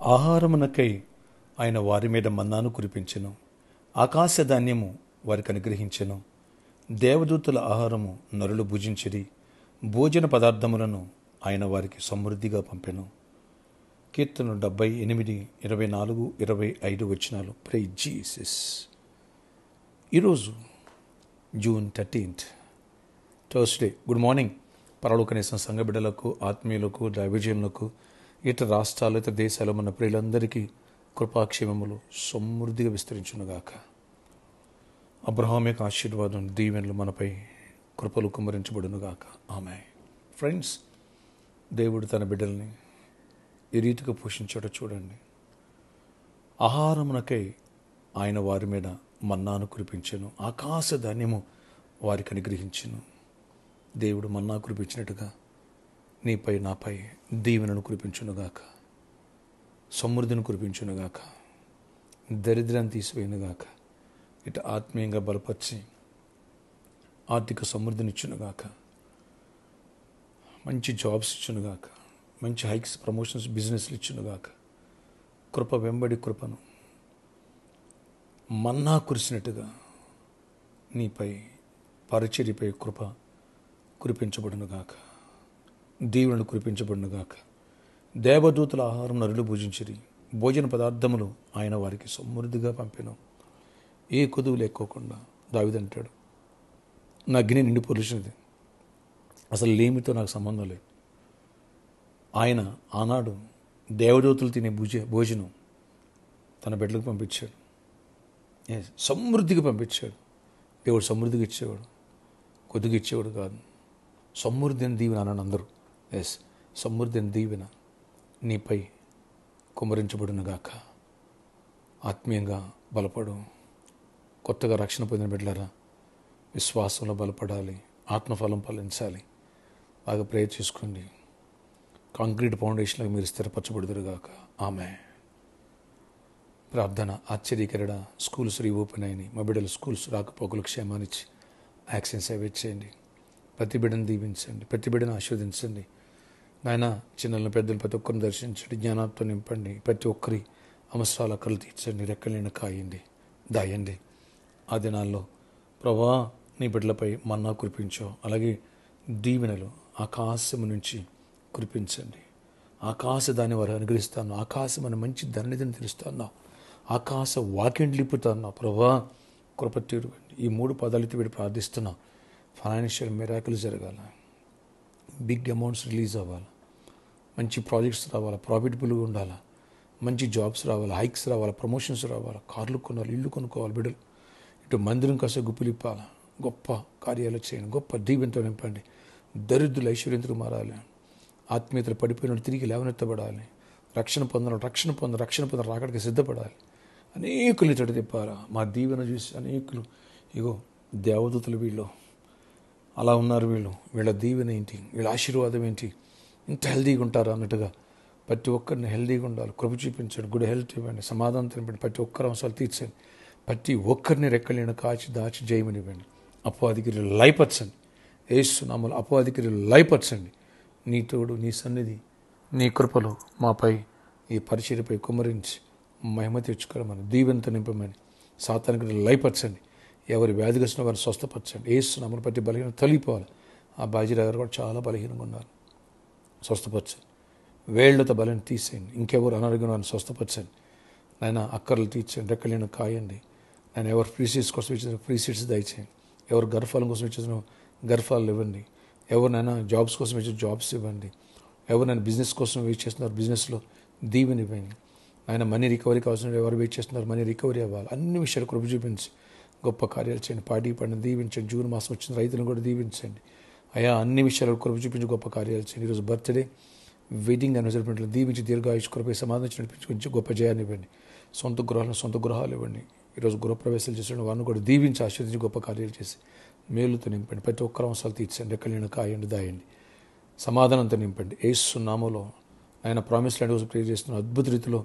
ఆహారమునకై ఆయన వారి మీద మన్నాను కురిపించెను. ఆకాశ ధాన్యము వారికి అనుగ్రహించెను. దేవదూతల ఆహారము నరులు భుజించిరి. భోజన పదార్థములను ఆయన వారికి సమృద్ధిగా పంపెను. కీర్తన 78, 24, 25 వచనాలు. Praise Jesus. ఈరోజు June 13th, Thursday. Good morning. పరలోకనేసిన సంఘ బిడ్డలకు, ఆత్మీయులకు, దైవజనులకు, ఇతర రాష్ట్రాలు, ఇతర దేశాలు మన ప్రియులందరికీ కృపాక్షేమములు సమృద్ధిగా విస్తరించునుగాక. అబ్రహాం యొక్క ఆశీర్వాదం, దీవెనలు మనపై కృపలు కుమ్మరించబడునుగాక. ఆమె. ఫ్రెండ్స్, దేవుడు తన బిడ్డల్ని ఈ రీతిగా పోషించాడో చూడండి. ఆహారమునకై ఆయన వారి మీద మన్నాను కురిపించెను. ఆకాశ ధాన్యము వారికి అనుగ్రహించెను. దేవుడు మన్నా కురిపించినట్టుగా నీపై, నాపై దీవెనను కురిపించునుగాక, సమృద్ధిని కురిపించునుగాక, దరిద్రాన్ని తీసివేయునుగాక, ఇటు ఆత్మీయంగా బలపరిచి ఆర్థిక సమృద్ధిని ఇచ్చునుగాక, మంచి జాబ్స్ ఇచ్చునుగాక, మంచి హైక్స్, ప్రమోషన్స్, బిజినెస్లు ఇచ్చునుగాక. కృప వెంబడి కృపను మన్నా కురిసినట్టుగా నీపై, పరిచర్యపై కృప కురిపించబడునుగాక, దీవెనలు కురిపించబడునుగాక. దేవదూతల ఆహారం నరులు భుజించిరి. భోజన పదార్థములు ఆయన వారికి సమృద్ధిగా పంపెను. ఏ కొదువు లేకోకుండా. దావీదు అంటాడు, నా అగ్ని నిండి పొలిచినది, అసలు లేమితో నాకు సంబంధం లేదు. ఆయన ఆనాడు దేవదూతలు తినే భోజనం తన బిడ్డలకు పంపించాడు. సమృద్ధిగా పంపించాడు. దేవుడు సమృద్ధిగా ఇచ్చేవాడు, కొద్దిగా ఇచ్చేవాడు కాదు. సమృద్ధి అని దీవెన అన్నాను అందరూ. సమృద్ధి అని దీవెన నీపై కుమ్మరించబడునుగాక. ఆత్మీయంగా బలపడు. కొత్తగా రక్షణ పొందిన బిడ్డలారా, విశ్వాసంలో బలపడాలి, ఆత్మఫలం ఫలించాలి. బాగా ప్రేయర్ చేసుకోండి. కాంక్రీట్ ఫౌండేషన్లకు మీరు స్థిరపరచబడుదురుగాక. ఆమె. ప్రార్థన. ఆశ్చర్యకరడ స్కూల్స్ రీఓపెన్ అయినాయి. మా బిడ్డలు స్కూల్స్ రాకపోకలు క్షేమాన్నిచ్చి యాక్సిడెంట్స్ అవాయిడ్ చేయండి. ప్రతి బిడ్డను దీవించండి, ప్రతి బిడ్డను ఆశీర్వదించండి. నాయన, చిన్నలను, పెద్దలు ప్రతి ఒక్కరిని దర్శించండి, జ్ఞానంతో నింపండి. ప్రతి ఒక్కరి అవసరాల కళ్ళు తీర్చండి, రెక్కలేని కాయండి, దాయండి. ఆ దినాల్లో ప్రభా నీ బిడ్డలపై మన్నా కురిపించో, అలాగే దీవెనలు ఆకాశము నుంచి కురిపించండి. ఆకాశ దాన్ని వారు అనుగ్రహిస్తాను. ఆకాశం అని మంచి ధన్యతను తెలుస్తాను. ఆకాశ వాక్యం లిపుతాను. ప్రభా కృప తీరువండి. ఈ 3 పదాలతో వీడు ప్రార్థిస్తున్నా. ఫైనాన్షియల్ మిరాకిల్స్ జరగాల, బిగ్ అమౌంట్స్ రిలీజ్ అవ్వాలి, మంచి ప్రాజెక్ట్స్ రావాలా, ప్రాఫిటబుల్గా ఉండాలా, మంచి జాబ్స్ రావాలా, హైక్స్ రావాలా, ప్రమోషన్స్ రావాలా, కార్లు కొనాలి, ఇల్లు కొనుక్కోవాలి బిడ్డలు. ఇటు మందిరం కాస్త గుప్పిలిప్పాలా. గొప్ప కార్యాలు చేయండి, గొప్ప దీవెనతో నింపండి. దరిద్రులు ఐశ్వర్యంతో మారాలి. ఆత్మీయతలు పడిపోయిన తిరిగి లేవనెత్తబడాలి. రక్షణ పొందాలి, రాకడికి సిద్ధపడాలి. అనేకులు ఇతడు తిప్పారా. మా దీవెన చూసి అనేకులు, ఇగో దేవదూతలు వీళ్ళు అలా ఉన్నారు, వీళ్ళ దీవెన ఏంటి, వీళ్ళ ఆశీర్వాదం ఏంటి, ఇంత హెల్దీగా ఉంటారా అన్నట్టుగా ప్రతి ఒక్కరిని హెల్దీగా ఉండాలి. కృప చూపించండి, గుడ్ హెల్త్ ఇవ్వండి, సమాధానం తినివ్వండి, ప్రతి ఒక్కరి అవసరాలు తీర్చండి. ప్రతి ఒక్కరిని రెక్కలేని కాచి దాచి జయమనివ్వండి. అపవాదికి లయపరచండి. యేసు నామములో అపవాదికి లయపరచండి. నీ తోడు, నీ సన్నిధి, నీ కృపలు మాపై, ఈ పరిచర్యపై కుమ్మరించి మహిమ తెచ్చుకోమని, దీవెనతో నింపమని సాతానికి లయపరచండి. ఎవరి వ్యాధిగ్రస్తున్న వారిని స్వస్థపరచండి. యేసు నామములో ప్రతి బలహీన తొలగిపోవాలి. ఆ బాజీరావు గారు కూడా చాలా బలహీనంగా ఉన్నారు, స్వస్థపరచండి. వేళ్లతో బలం తీసేయండి. ఇంకెవరు అనారోగ్యం వారిని స్వస్థపరచండి. నాయన అక్కర్లు తీర్చండి, రెక్కలేని కాయండి. నేను ఎవరు ఫ్రీ సీట్స్ కోసం ఇచ్చిన ఫ్రీ సీట్స్ దయచేయండి. ఎవరు గర్భఫలం కోసం ఇచ్చిన గర్భాలు ఇవ్వండి. ఎవరినైనా జాబ్స్ కోసం ఇచ్చిన జాబ్స్ ఇవ్వండి. ఎవరైనా బిజినెస్ కోసం వెయిట్ చేస్తున్నారు, బిజినెస్లో దీవెని ఇవ్వండి. ఆయన మనీ రికవరీ కావాల్సిన ఎవరు వెయిట్ చేస్తున్నారు, మనీ రికవరీ అవ్వాలి. అన్ని విషయాలు కృప చూపించి గొప్ప కార్యాలు చేయండి. పాడి పండుగ దీవించండి. జూన్ మాసం వచ్చిన రైతులను కూడా దీవించండి. అయా అన్ని విషయాలు కృప చూపించి గొప్ప కార్యాలు చేయండి. ఈరోజు బర్త్డే, వెడ్డింగ్ అనివర్సరీ దీవించి దీర్ఘాయుష్ కృపై సమాధానం నడిపించి గొప్ప జయాన్ని ఇవ్వండి. సొంత గృహాలు ఇవ్వండి. ఈరోజు గృహప్రవేశాలు చేసిన వారిని కూడా దీవించి ఆశీర్వదించి గొప్ప కార్యాలు చేసి మేలుతో నింపండి. ప్రతి ఒక్కరి అవసరాలు తీర్చండి, రెక్కలేని కాయండి, దాయండి, సమాధానంతో నింపండి. యేసు నామములో ఆయన ప్రామిస్ ల్యాండ్ కోసం ప్రేర్ చేస్తున్న అద్భుత రీతిలో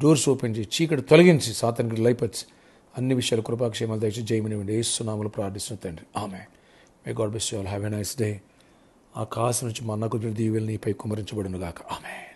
డోర్స్ ఓపెన్ చేసి చీకటి తొలగించి సాతానికి లయపరిచి అన్ని విషయాలు కృపాక్షేమాలు దయచేసి జయమనివ్వండి. యేసు నామములో ప్రార్థిస్తున్న తండ్రి, amen. May God bless you all. Have a nice day. ఆకాశం నుంచి మన్నా కురిసిన దీవెనలు నీపై కుమ్మరించబడునుగాక. ఆమెన్.